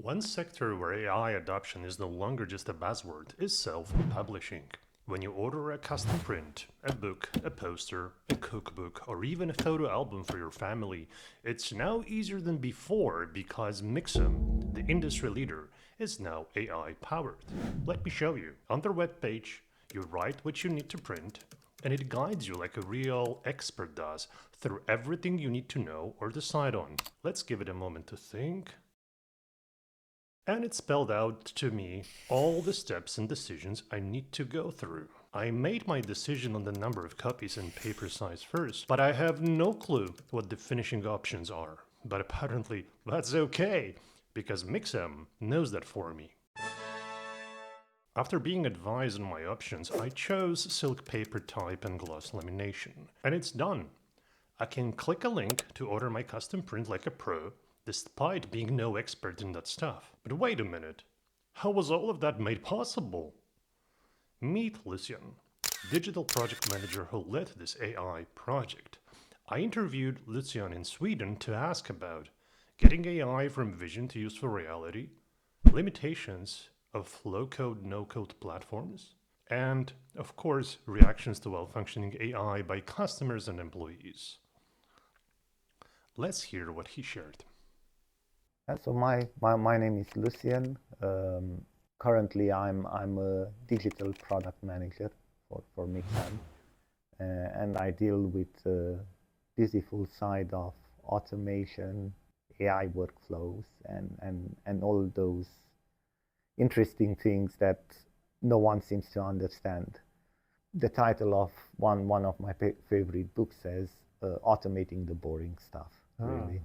One sector where AI adoption is no longer just a buzzword is self-publishing. When you order a custom print, a book, a poster, a cookbook, or even a photo album for your family, it's now easier than before because mixam, the industry leader, is now AI powered. Let me show you. On their webpage, you write what you need to print, and it guides you like a real expert does through everything you need to know or decide on. Let's give it a moment to think. And it spelled out to me all the steps and decisions I need to go through. I made my decision on the number of copies and paper size first, but I have no clue what the finishing options are. But apparently that's okay, because mixam knows that for me. After being advised on my options, I chose silk paper type and gloss lamination. And it's done. I can click a link to order my custom print like a pro, despite being no expert in that stuff. But wait a minute, how was all of that made possible? Meet Lucian, digital project manager who led this AI project. I interviewed Lucian in Sweden to ask about getting AI from vision to useful reality, limitations of low-code, no-code platforms, and, of course, reactions to well-functioning AI by customers and employees. Let's hear what he shared. So my name is Lucian. Currently, I'm a digital product manager for mixam, and I deal with the beautiful side of automation, AI workflows, and all those interesting things that no one seems to understand. The title of one of my favorite books says automating the boring stuff. Really.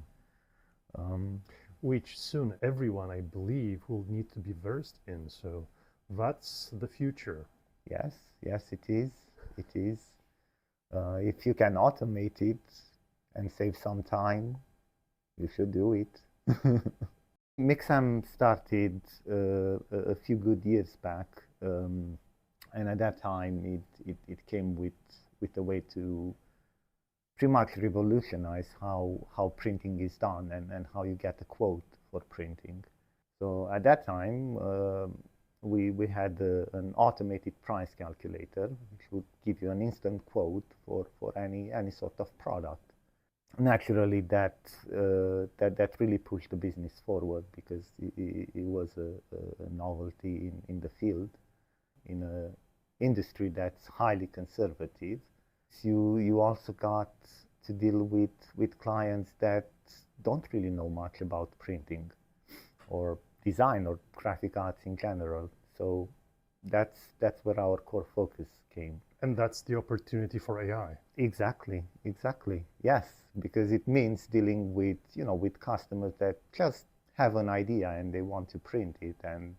Which soon everyone, I believe, will need to be versed in. So that's the future. Yes, it is. It is. If you can automate it and save some time, you should do it. Mixam started a few good years back, and at that time it came with a way to pretty much revolutionize how printing is done and how you get a quote for printing. So at that time, we had an automated price calculator, which would give you an instant quote for any sort of product. Naturally, that really pushed the business forward because it was a novelty in the field, in an industry that's highly conservative. You also got to deal with clients that don't really know much about printing or design or graphic arts in general. So that's where our core focus came. And that's the opportunity for AI. Exactly. Yes, because it means dealing with with customers that just have an idea and they want to print it, and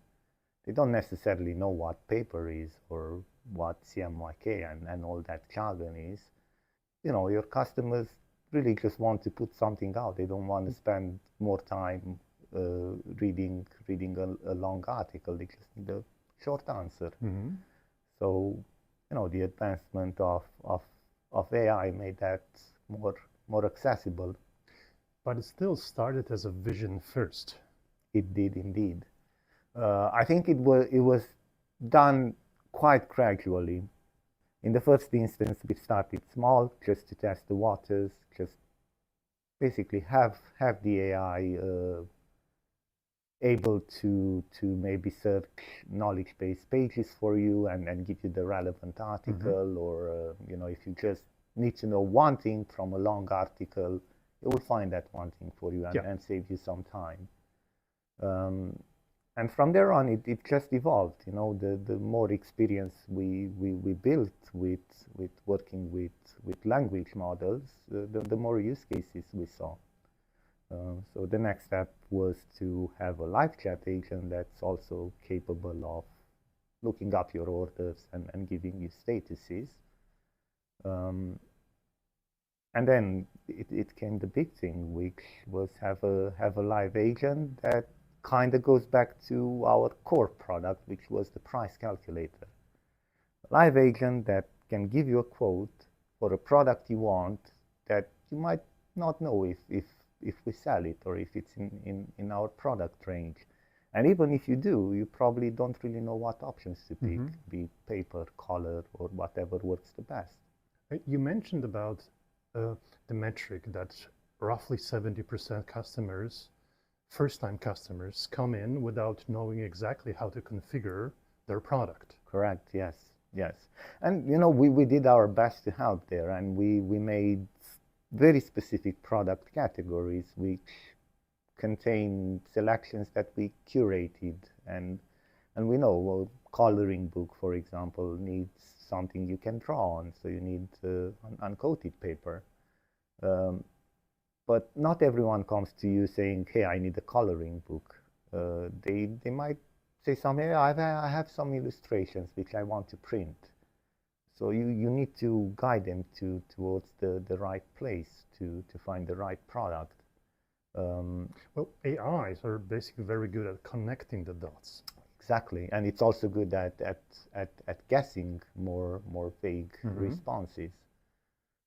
they don't necessarily know what paper is or what CMYK and all that jargon is. Your customers really just want to put something out. They don't want to spend more time reading a long article. They just need a short answer. Mm-hmm. So, the advancement of AI made that more accessible. But it still started as a vision first. It did indeed. I think it was done quite gradually. In the first instance, we started small, just to test the waters, just basically have the AI able to maybe search knowledge-based pages for you and give you the relevant article, mm-hmm. Or if you just need to know one thing from a long article, it will find that one thing for you and save you some time. And from there on, it just evolved. The more experience we built with working with language models, the more use cases we saw. So the next step was to have a live chat agent that's also capable of looking up your orders and giving you statuses. And then it came the big thing, which was have a live agent that kind of goes back to our core product, which was the price calculator. A live agent that can give you a quote for a product you want that you might not know if we sell it or if it's in our product range. And even if you do, you probably don't really know what options to pick, Mhm. be it paper, color, or whatever works the best. You mentioned about the metric that roughly 70% customers, first-time customers, come in without knowing exactly how to configure their product. Correct, yes, yes. And you know, we did our best to help there, and we made very specific product categories which contain selections that we curated, and we know, well, coloring book, for example, needs something you can draw on, so you need uncoated paper. But not everyone comes to you saying, hey, I need a coloring book. They might say something, hey, I have some illustrations which I want to print. So you need to guide them towards the right place to find the right product. Well, AIs are basically very good at connecting the dots. Exactly, and it's also good at guessing more vague responses.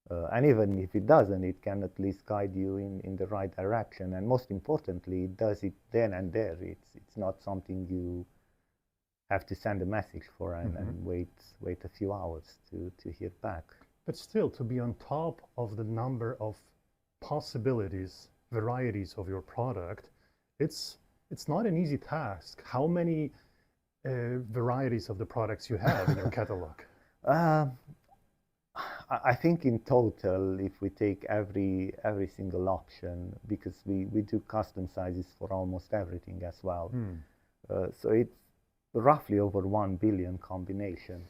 And even if it doesn't, it can at least guide you in the right direction. And most importantly, it does it then and there. It's not something you have to send a message for and wait a few hours to hear back. But still, to be on top of the number of possibilities, varieties of your product, it's not an easy task. How many varieties of the products you have in your catalog? I think in total, if we take every single option, because we do custom sizes for almost everything as well, so it's roughly over 1 billion combinations.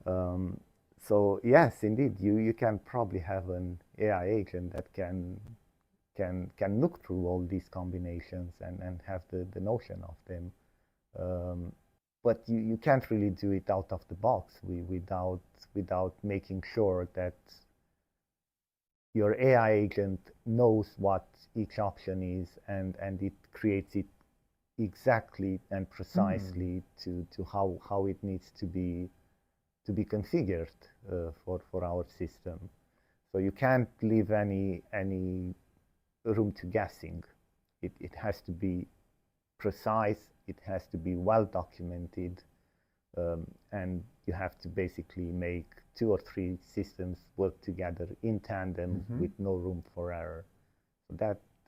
So yes, indeed, you can probably have an AI agent that can look through all these combinations and have the notion of them. But you can't really do it out of the box without making sure that your AI agent knows what each option is and it creates it exactly and precisely to how it needs to be configured for our system. So you can't leave any room to guessing. It has to be precise, it has to be well documented, and you have to basically make 2 or 3 systems work together in tandem with no room for error. So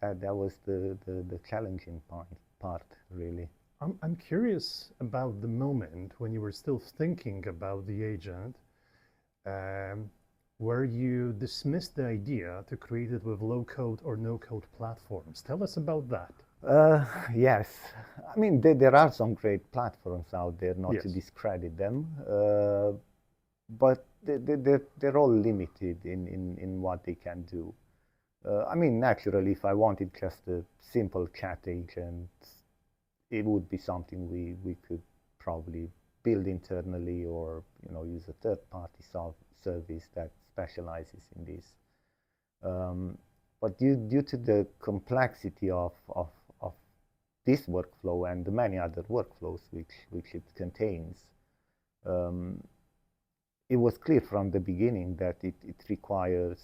that was the challenging part really. I'm curious about the moment when you were still thinking about the agent, where you dismissed the idea to create it with low-code or no-code platforms. Tell us about that. Yes, I mean there are some great platforms out there, not to Yes. discredit them, but they're all limited in what they can do. I mean, naturally, if I wanted just a simple chat agent, it would be something we could probably build internally, or use a third-party service that specializes in this. But due to the complexity of this workflow and the many other workflows which it contains, it was clear from the beginning that it requires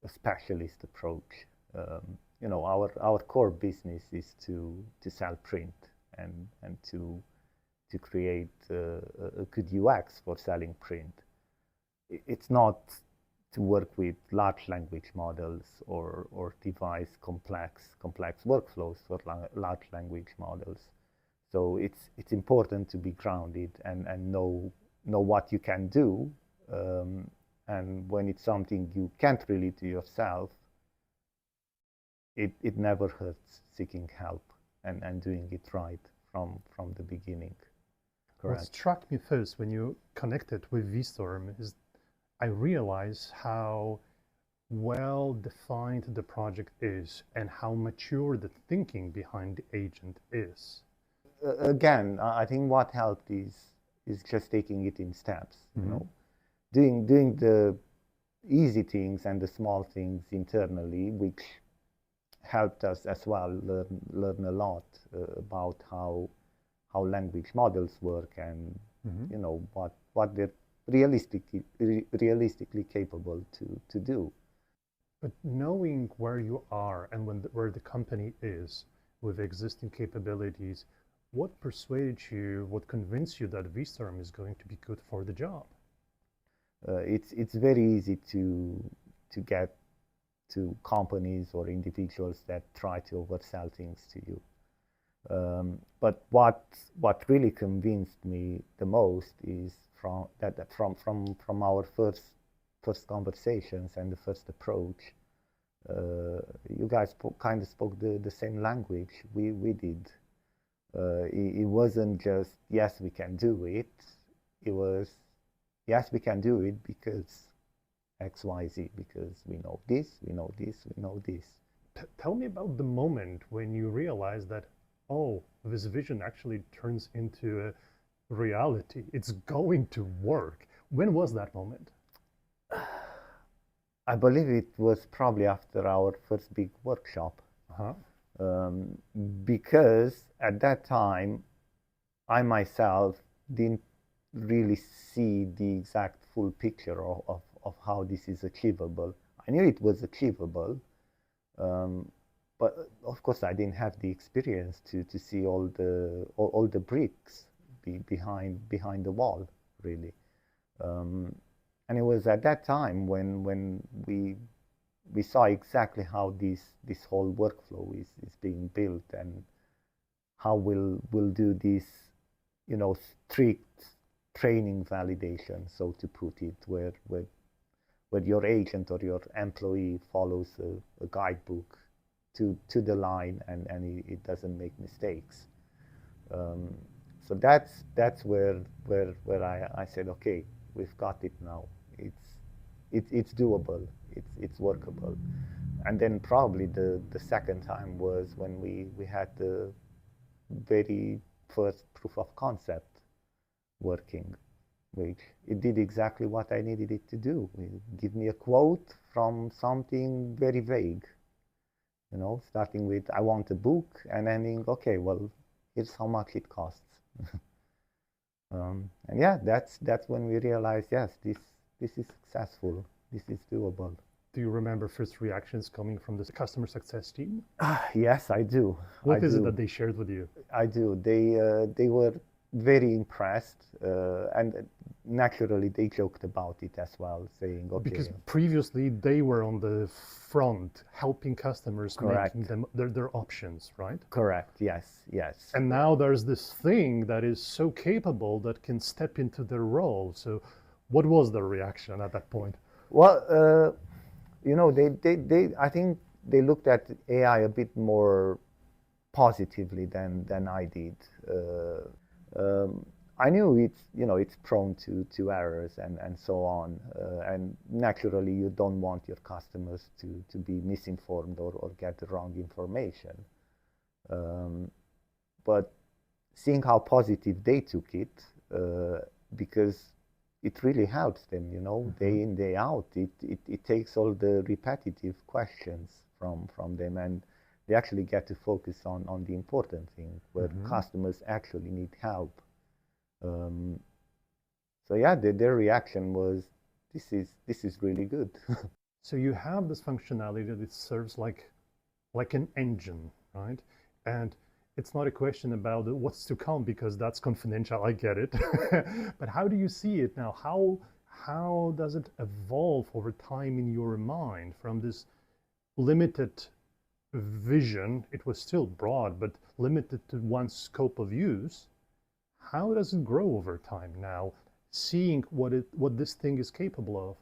a specialist approach. Our core business is to sell print and to create a good UX for selling print. It's not to work with large language models or devise complex workflows for large language models. So it's important to be grounded and know what you can do, and when it's something you can't really do yourself, it never hurts seeking help and doing it right from the beginning. Correct. What struck me first when you connected with vStorm is I realize how well defined the project is and how mature the thinking behind the agent is. Again, I think what helped is just taking it in steps. Doing the easy things and the small things internally, which helped us as well learn a lot about how language models work and what they're realistically capable to do. But knowing where you are and where the company is, with existing capabilities. What persuaded you, what convinced you that vStorm is going to be good for the job? It's very easy to get to companies or individuals that try to oversell things to you. But what really convinced me the most is from our first conversations and the first approach. You guys kind of spoke the same language we did. It wasn't just yes we can do it. It was yes we can do it because XYZ, because we know this, we know this, we know this. Tell me about the moment when you realized that, oh, this vision actually turns into a reality. It's going to work. When was that moment? I believe it was probably after our first big workshop. Uh-huh. Because at that time, I myself didn't really see the exact full picture of how this is achievable. I knew it was achievable, but of course I didn't have the experience to see all the bricks behind the wall, really. And it was at that time when we saw exactly how this whole workflow is being built and how we'll do this, strict training validation, so to put it, where your agent or your employee follows a guidebook to the line and it doesn't make mistakes. So that's where I said, okay, we've got it now. It's doable. It's workable. And then probably the second time was when we had the very first proof of concept working, which it did exactly what I needed it to do. It give me a quote from something very vague, starting with I want a book and ending, okay, well, here's how much it costs. And yeah, that's when we realized, yes, this is successful. This is doable. Do you remember first reactions coming from the customer success team? Yes, I do. What is it that they shared with you? I do. They were very impressed, and naturally they joked about it as well, saying, okay. Because previously they were on the front helping customers, Correct. making them their options, right? Correct. Yes. And now there's this thing that is so capable that can step into their role. So what was the reaction at that point? Well, they I think they looked at AI a bit more positively than I did. I knew it's prone to errors and so on, and naturally you don't want your customers to be misinformed or get the wrong information. But seeing how positive they took it, because it really helps them, day in, day out. It takes all the repetitive questions from them, and they actually get to focus on the important thing, where customers actually need help. So yeah, their reaction was, this is really good. So you have this functionality that it serves like an engine, right? And it's not a question about what's to come, because that's confidential, I get it. But how do you see it now? How does it evolve over time in your mind from this limited vision? It was still broad, but limited to one scope of use. How does it grow over time now, seeing what this thing is capable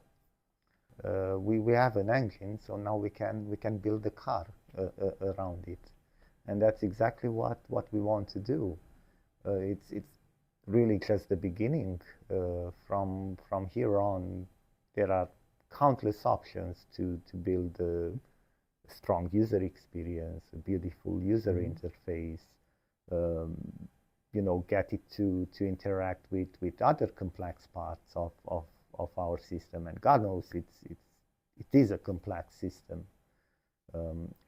of? We have an engine, so now we can build a car around it. And that's exactly what we want to do. It's really just the beginning. From here on, there are countless options to build a strong user experience, a beautiful user interface. Get it to interact with other complex parts of our system. And God knows it is a complex system.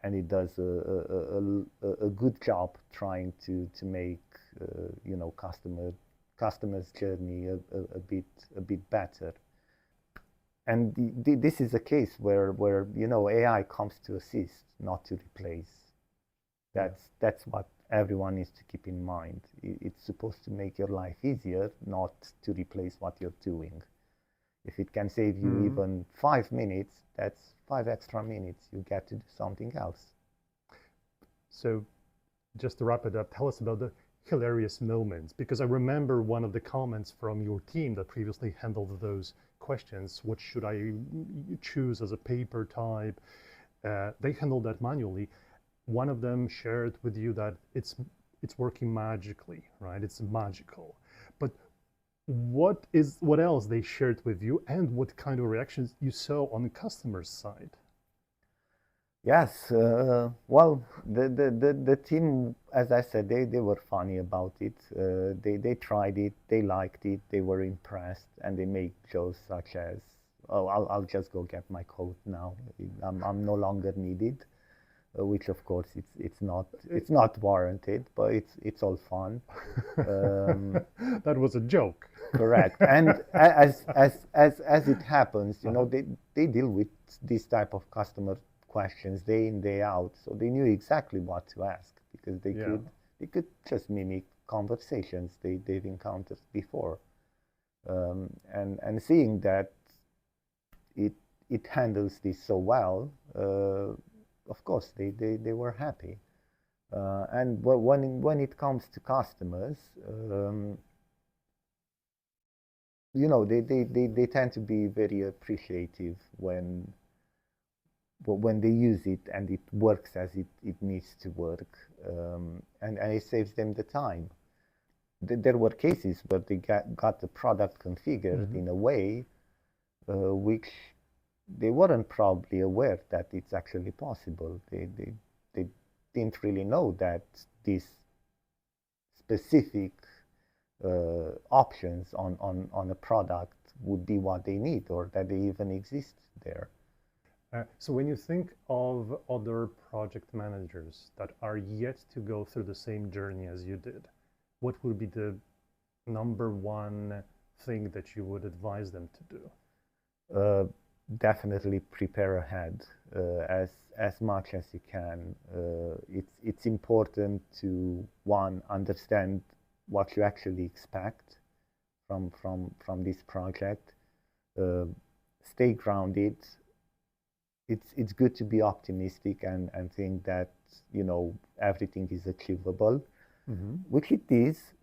And it does a good job trying to make customers' journey a bit better. And this is a case where AI comes to assist, not to replace That's what everyone needs to keep in mind. It's supposed to make your life easier, not to replace what you're doing. If it can save you even 5 minutes, that's 5 extra minutes. You get to do something else. So just to wrap it up, tell us about the hilarious moments, because I remember one of the comments from your team that previously handled those questions. What should I choose as a paper type? They handled that manually. One of them shared with you that it's working magically, right? It's magical. But what else they shared with you, and what kind of reactions you saw on the customer's side? Yes, well, the team, as I said, they were funny about it. They tried it, they liked it, they were impressed, and they make jokes such as, "Oh, I'll just go get my coat now. I'm no longer needed," which of course it's not warranted, but it's all fun. That was a joke. Correct. And as it happens, you know, they deal with this type of customer questions day in, day out, so they knew exactly what to ask, because they could just mimic conversations they've encountered before, and seeing that it handles this so well, of course they were happy. And when it comes to customers, you know, they tend to be very appreciative when they use it and it works as it needs to work, and it saves them the time. There were cases where they got the product configured in a way which they weren't probably aware that it's actually possible. They didn't really know that these specific options on a product would be what they need, or that they even exist there. So when you think of other project managers that are yet to go through the same journey as you did, what would be the number one thing that you would advise them to do? Definitely prepare ahead as much as you can. It's important to, one, understand what you actually expect from this project. Stay grounded. It's good to be optimistic and think that, you know, everything is achievable, which it is,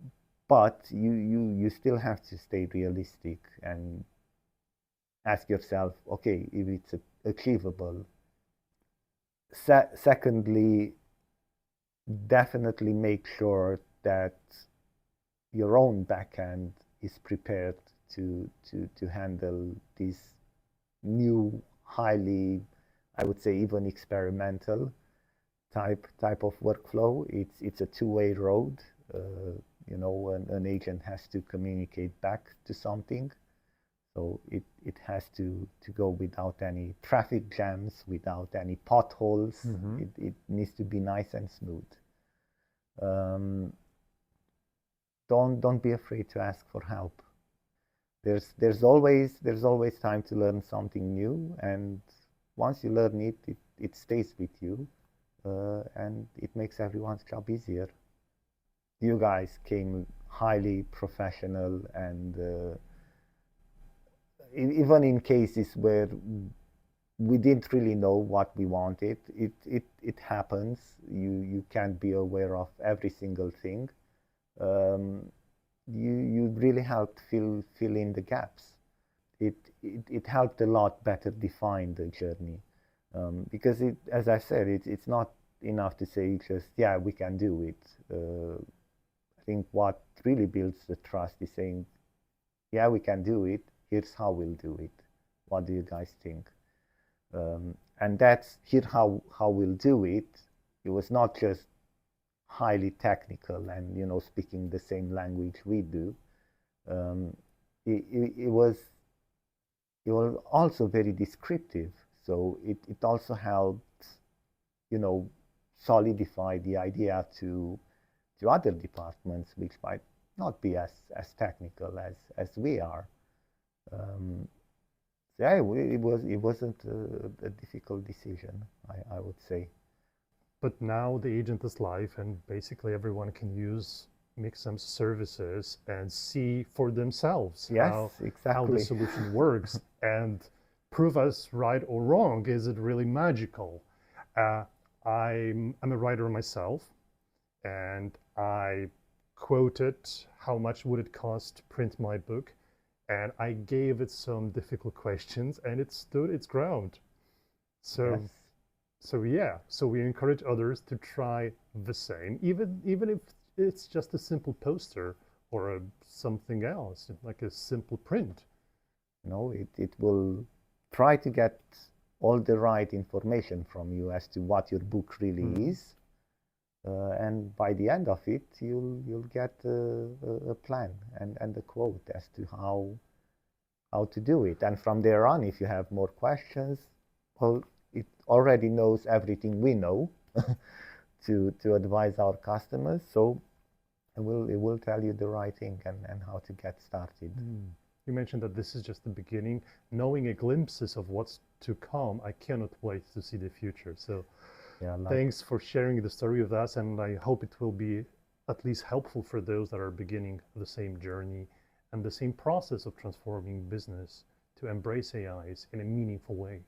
but you still have to stay realistic and ask yourself, okay, if it's achievable. Secondly, definitely make sure that your own backend is prepared to handle this new, highly, I would say even experimental type of workflow. It's a two-way road. You know, an agent has to communicate back to something. So it has to go without any traffic jams, without any potholes. It needs to be nice and smooth. Don't be afraid to ask for help. There's always time to learn something new, and once you learn it stays with you, and it makes everyone's job easier. You guys came highly professional, and even in cases where we didn't really know what we wanted, it happens. You can't be aware of every single thing. You really helped fill in the gaps. It helped a lot better define the journey, because as I said, it's not enough to say just, yeah, we can do it. I think what really builds the trust is saying, yeah, we can do it. Here's how we'll do it. What do you guys think? And that's how we'll do it. It was not just highly technical and, you know, speaking the same language we do. It was also very descriptive. So it also helped, you know, solidify the idea to other departments which might not be as technical as we are. Yeah, it wasn't a difficult decision, I would say. But now the agent is live, and basically everyone can use mixam services and see for themselves Yes, how the exactly. solution works and prove us right or wrong. Is it really magical? I'm a writer myself, and I quoted how much would it cost to print my book, and I gave it some difficult questions, and it stood its ground. So Yes. so we encourage others to try the same, even if it's just a simple poster or something else, like a simple print. No, it will try to get all the right information from you as to what your book really is. And by the end of it, you'll get a plan and a quote as to how to do it. And from there on, if you have more questions, well, it already knows everything we know to advise our customers. So it will tell you the right thing and how to get started. You mentioned that this is just the beginning. Knowing a glimpses of what's to come, I cannot wait to see the future. So Yeah, thanks for sharing the story with us, and I hope it will be at least helpful for those that are beginning the same journey and the same process of transforming business to embrace AIs in a meaningful way.